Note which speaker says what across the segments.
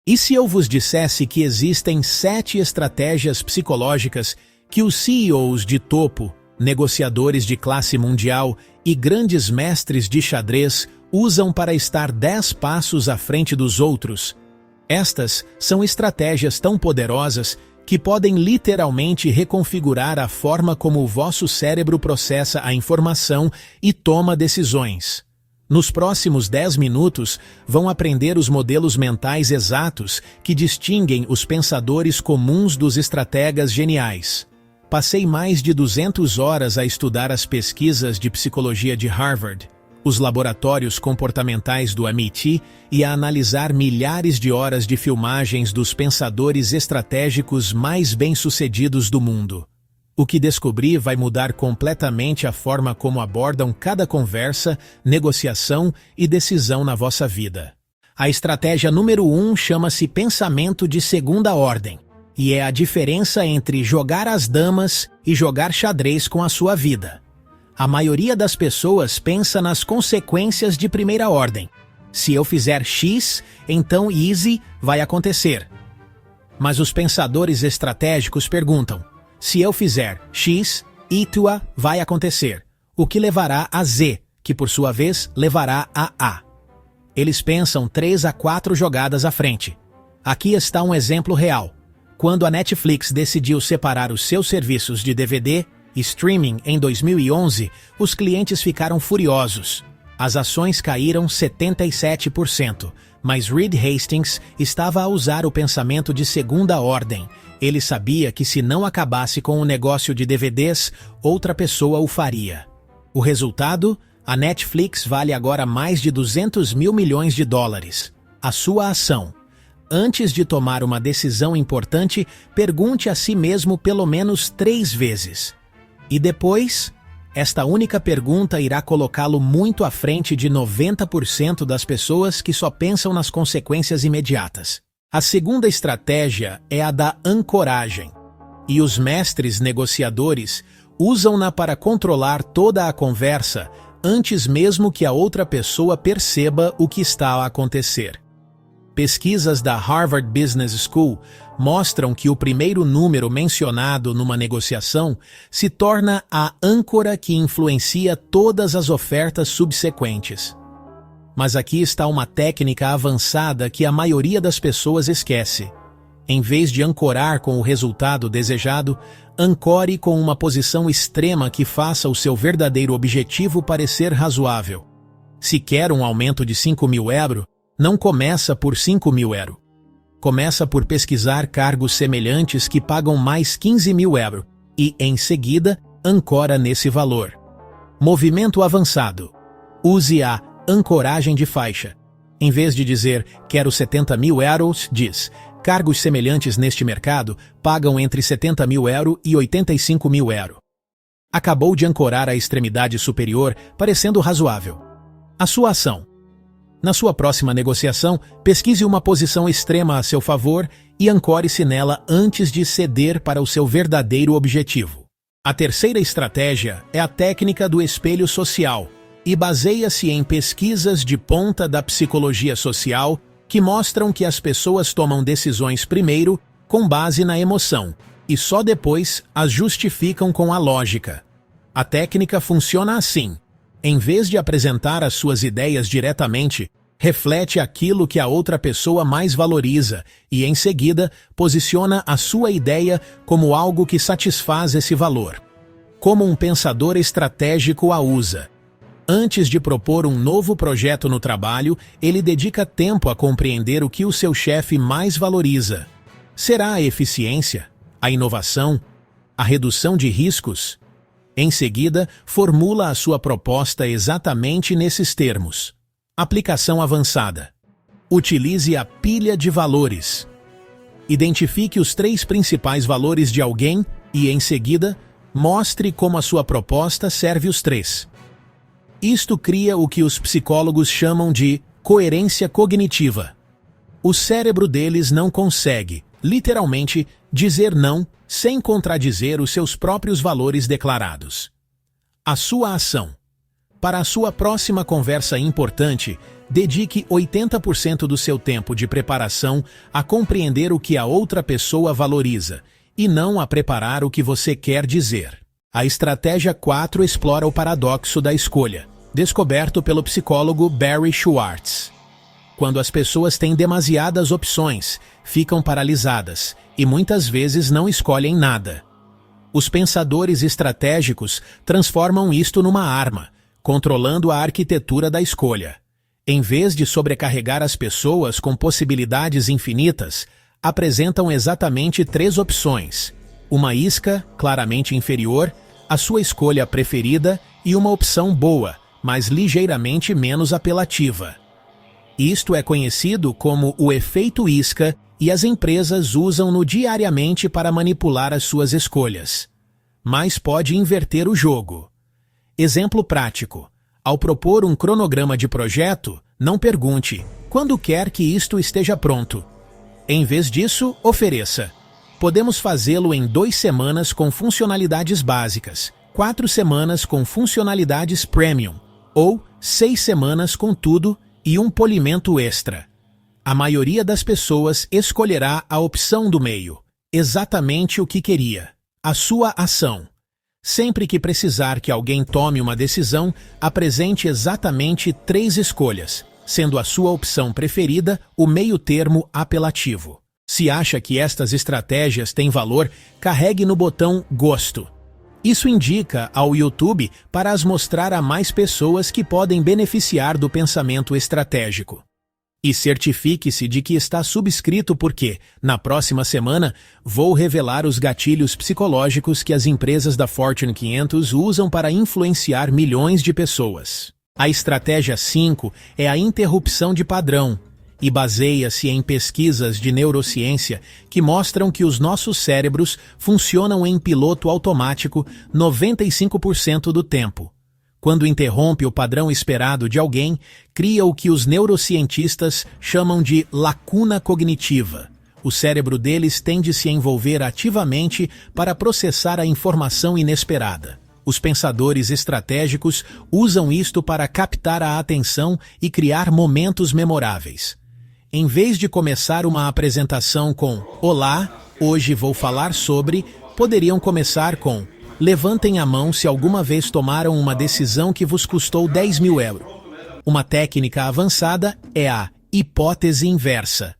Speaker 1: E se eu vos dissesse que existem 7 estratégias psicológicas que os CEOs de topo, negociadores de classe mundial e grandes mestres de xadrez usam para estar 10 passos à frente dos outros? Estas são estratégias tão poderosas que podem literalmente reconfigurar a forma como o vosso cérebro processa a informação e toma decisões. Nos próximos 10 minutos, vão aprender os modelos mentais exatos que distinguem os pensadores comuns dos estrategas geniais. Passei mais de 200 horas a estudar as pesquisas de psicologia de Harvard, os laboratórios comportamentais do MIT e a analisar milhares de horas de filmagens dos pensadores estratégicos mais bem-sucedidos do mundo. O que descobri vai mudar completamente a forma como abordam cada conversa, negociação e decisão na vossa vida. A estratégia número 1 chama-se pensamento de segunda ordem, e é a diferença entre jogar as damas e jogar xadrez com a sua vida. A maioria das pessoas pensa nas consequências de primeira ordem. Se eu fizer X, então Y vai acontecer. Mas os pensadores estratégicos perguntam: se eu fizer X, Y vai acontecer, o que levará a Z, que por sua vez levará a A. Eles pensam 3 a 4 jogadas à frente. Aqui está um exemplo real. Quando a Netflix decidiu separar os seus serviços de DVD e streaming em 2011, os clientes ficaram furiosos. As ações caíram 77%, mas Reed Hastings estava a usar o pensamento de segunda ordem. Ele sabia que se não acabasse com o negócio de DVDs, outra pessoa o faria. O resultado? A Netflix vale agora mais de 200 mil milhões de dólares. A sua ação. Antes de tomar uma decisão importante, pergunte a si mesmo pelo menos 3 vezes. E depois, esta única pergunta irá colocá-lo muito à frente de 90% das pessoas que só pensam nas consequências imediatas. A segunda estratégia é a da ancoragem, e os mestres negociadores usam-na para controlar toda a conversa antes mesmo que a outra pessoa perceba o que está a acontecer. Pesquisas da Harvard Business School mostram que o primeiro número mencionado numa negociação se torna a âncora que influencia todas as ofertas subsequentes. Mas aqui está uma técnica avançada que a maioria das pessoas esquece. Em vez de ancorar com o resultado desejado, ancore com uma posição extrema que faça o seu verdadeiro objetivo parecer razoável. Se quer um aumento de 5.000 euros, não começa por 5.000 euros. Começa por pesquisar cargos semelhantes que pagam mais 15.000 euros e, em seguida, ancora nesse valor. Movimento avançado. Use a ancoragem de faixa. Em vez de dizer quero 70.000 euros, diz cargos semelhantes neste mercado pagam entre 70.000 euros e 85.000 euros. Acabou de ancorar a extremidade superior, parecendo razoável. A sua ação. Na sua próxima negociação, pesquise uma posição extrema a seu favor e ancore-se nela antes de ceder para o seu verdadeiro objetivo. A terceira estratégia é a técnica do espelho social e baseia-se em pesquisas de ponta da psicologia social que mostram que as pessoas tomam decisões primeiro com base na emoção e só depois as justificam com a lógica. A técnica funciona assim. Em vez de apresentar as suas ideias diretamente, reflete aquilo que a outra pessoa mais valoriza e, em seguida, posiciona a sua ideia como algo que satisfaz esse valor. Como um pensador estratégico a usa. Antes de propor um novo projeto no trabalho, ele dedica tempo a compreender o que o seu chefe mais valoriza. Será a eficiência, a inovação, a redução de riscos? Em seguida, formula a sua proposta exatamente nesses termos. Aplicação avançada. Utilize a pilha de valores. Identifique os 3 principais valores de alguém e, em seguida, mostre como a sua proposta serve os 3. Isto cria o que os psicólogos chamam de coerência cognitiva. O cérebro deles não consegue, literalmente, dizer não sem contradizer os seus próprios valores declarados. A sua ação. Para a sua próxima conversa importante, Dedique 80% do seu tempo de preparação a compreender o que a outra pessoa valoriza, e não a preparar o que você quer dizer. A estratégia 4 explora o paradoxo da escolha, descoberto pelo psicólogo Barry Schwartz. Quando as pessoas têm demasiadas opções, ficam paralisadas e muitas vezes não escolhem nada. Os pensadores estratégicos transformam isto numa arma, controlando a arquitetura da escolha. Em vez de sobrecarregar as pessoas com possibilidades infinitas, apresentam exatamente 3 opções: uma isca, claramente inferior, a sua escolha preferida e uma opção boa, mas ligeiramente menos apelativa. Isto é conhecido como o efeito isca e as empresas usam-no diariamente para manipular as suas escolhas. Mas pode inverter o jogo. Exemplo prático. Ao propor um cronograma de projeto, não pergunte quando quer que isto esteja pronto. Em vez disso, ofereça: podemos fazê-lo em 2 semanas com funcionalidades básicas, 4 semanas com funcionalidades premium, ou 6 semanas com tudo e um polimento extra. A maioria das pessoas escolherá a opção do meio, exatamente o que queria, a sua ação. Sempre que precisar que alguém tome uma decisão, apresente exatamente 3 escolhas, sendo a sua opção preferida o meio-termo apelativo. Se acha que estas estratégias têm valor, carregue no botão Gosto. Isso indica ao YouTube para as mostrar a mais pessoas que podem beneficiar do pensamento estratégico. E certifique-se de que está subscrito porque, na próxima semana, vou revelar os gatilhos psicológicos que as empresas da Fortune 500 usam para influenciar milhões de pessoas. A estratégia 5 é a interrupção de padrão e baseia-se em pesquisas de neurociência que mostram que os nossos cérebros funcionam em piloto automático 95% do tempo. Quando interrompe o padrão esperado de alguém, cria o que os neurocientistas chamam de lacuna cognitiva. O cérebro deles tende a se envolver ativamente para processar a informação inesperada. Os pensadores estratégicos usam isto para captar a atenção e criar momentos memoráveis. Em vez de começar uma apresentação com "Olá, hoje vou falar sobre", poderiam começar com "Levantem a mão se alguma vez tomaram uma decisão que vos custou 10 mil euros. Uma técnica avançada é a hipótese inversa.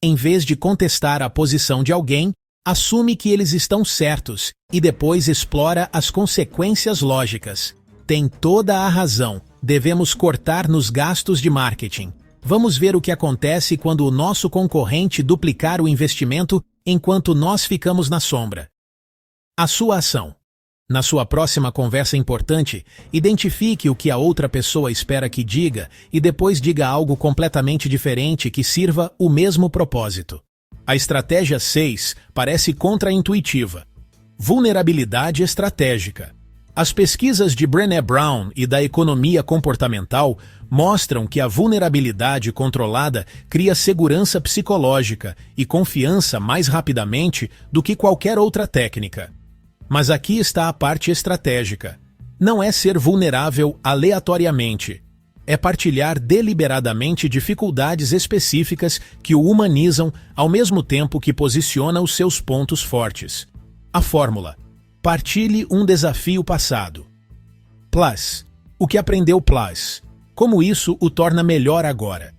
Speaker 1: Em vez de contestar a posição de alguém, assume que eles estão certos e depois explora as consequências lógicas. Tem toda a razão. Devemos cortar nos gastos de marketing. Vamos ver o que acontece quando o nosso concorrente duplicar o investimento enquanto nós ficamos na sombra. A sua ação. Na sua próxima conversa importante, identifique o que a outra pessoa espera que diga e depois diga algo completamente diferente que sirva o mesmo propósito. A estratégia 6 parece contraintuitiva. Vulnerabilidade estratégica. As pesquisas de Brené Brown e da economia comportamental mostram que a vulnerabilidade controlada cria segurança psicológica e confiança mais rapidamente do que qualquer outra técnica. Mas aqui está a parte estratégica. Não é ser vulnerável aleatoriamente. É partilhar deliberadamente dificuldades específicas que o humanizam ao mesmo tempo que posiciona os seus pontos fortes. A fórmula. Partilhe um desafio passado. Plus. O que aprendeu Plus? Como isso o torna melhor agora?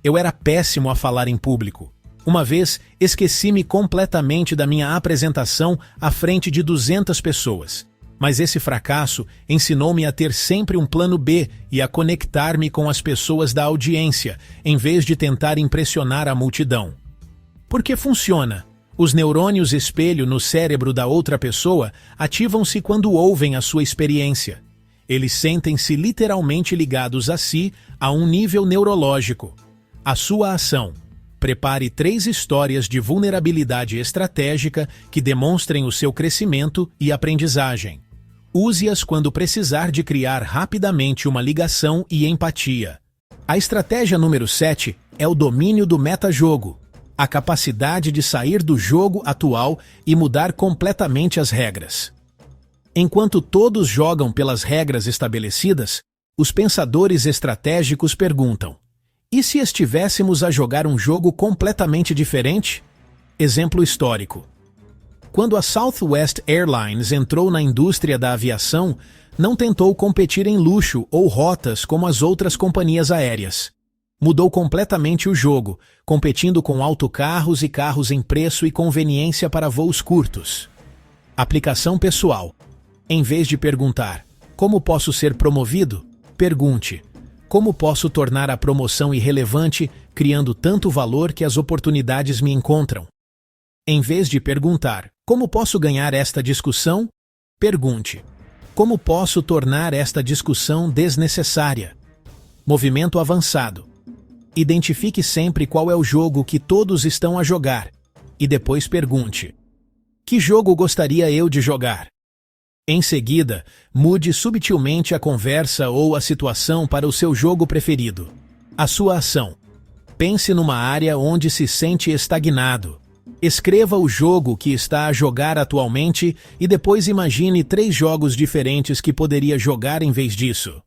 Speaker 1: Eu era péssimo a falar em público. Uma vez, esqueci-me completamente da minha apresentação à frente de 200 pessoas. Mas esse fracasso ensinou-me a ter sempre um plano B e a conectar-me com as pessoas da audiência, em vez de tentar impressionar a multidão. Porque funciona. Os neurônios espelho no cérebro da outra pessoa ativam-se quando ouvem a sua experiência. Eles sentem-se literalmente ligados a si a um nível neurológico. A sua ação. Prepare 3 histórias de vulnerabilidade estratégica que demonstrem o seu crescimento e aprendizagem. Use-as quando precisar de criar rapidamente uma ligação e empatia. A estratégia número 7 é o domínio do metajogo, a capacidade de sair do jogo atual e mudar completamente as regras. Enquanto todos jogam pelas regras estabelecidas, os pensadores estratégicos perguntam: E se estivéssemos a jogar um jogo completamente diferente? Exemplo histórico. Quando a Southwest Airlines entrou na indústria da aviação, não tentou competir em luxo ou rotas como as outras companhias aéreas. Mudou completamente o jogo, competindo com autocarros e carros em preço e conveniência para voos curtos. Aplicação pessoal. Em vez de perguntar, como posso ser promovido? Pergunte, como posso tornar a promoção irrelevante, criando tanto valor que as oportunidades me encontram? Em vez de perguntar, como posso ganhar esta discussão? Pergunte, como posso tornar esta discussão desnecessária? Movimento avançado. Identifique sempre qual é o jogo que todos estão a jogar, e depois pergunte, que jogo gostaria eu de jogar? Em seguida, mude subtilmente a conversa ou a situação para o seu jogo preferido. A sua ação. Pense numa área onde se sente estagnado. Escreva o jogo que está a jogar atualmente e depois imagine 3 jogos diferentes que poderia jogar em vez disso.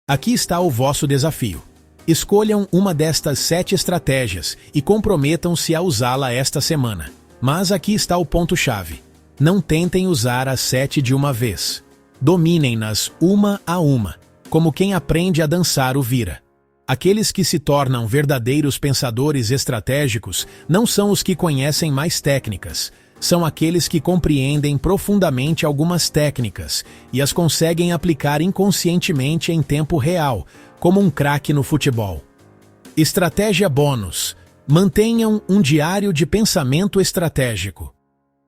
Speaker 1: Aqui está o vosso desafio. Escolham uma destas 7 estratégias e comprometam-se a usá-la esta semana. Mas aqui está o ponto-chave. Não tentem usar as 7 de uma vez. Dominem-nas uma a uma, como quem aprende a dançar o vira. Aqueles que se tornam verdadeiros pensadores estratégicos não são os que conhecem mais técnicas, são aqueles que compreendem profundamente algumas técnicas e as conseguem aplicar inconscientemente em tempo real, como um craque no futebol. Estratégia bônus. Mantenham um diário de pensamento estratégico.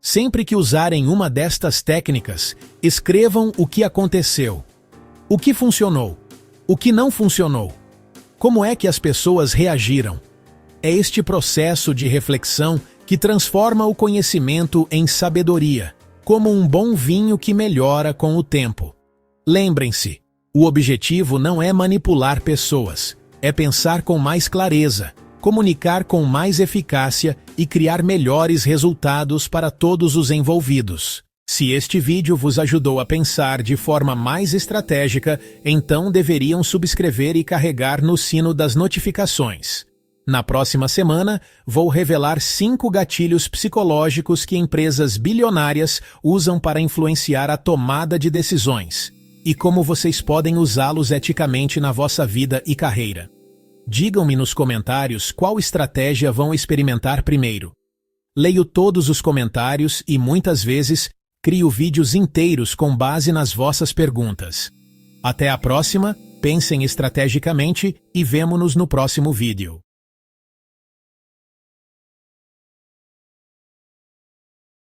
Speaker 1: Sempre que usarem uma destas técnicas, escrevam o que aconteceu, o que funcionou, o que não funcionou, como é que as pessoas reagiram. É este processo de reflexão que transforma o conhecimento em sabedoria, como um bom vinho que melhora com o tempo. Lembrem-se, o objetivo não é manipular pessoas, é pensar com mais clareza, comunicar com mais eficácia e criar melhores resultados para todos os envolvidos. Se este vídeo vos ajudou a pensar de forma mais estratégica, então deveriam subscrever e carregar no sino das notificações. Na próxima semana, vou revelar 5 gatilhos psicológicos que empresas bilionárias usam para influenciar a tomada de decisões, e como vocês podem usá-los eticamente na vossa vida e carreira. Digam-me nos comentários qual estratégia vão experimentar primeiro. Leio todos os comentários e, muitas vezes, crio vídeos inteiros com base nas vossas perguntas. Até a próxima, pensem estrategicamente e vemo-nos no próximo vídeo.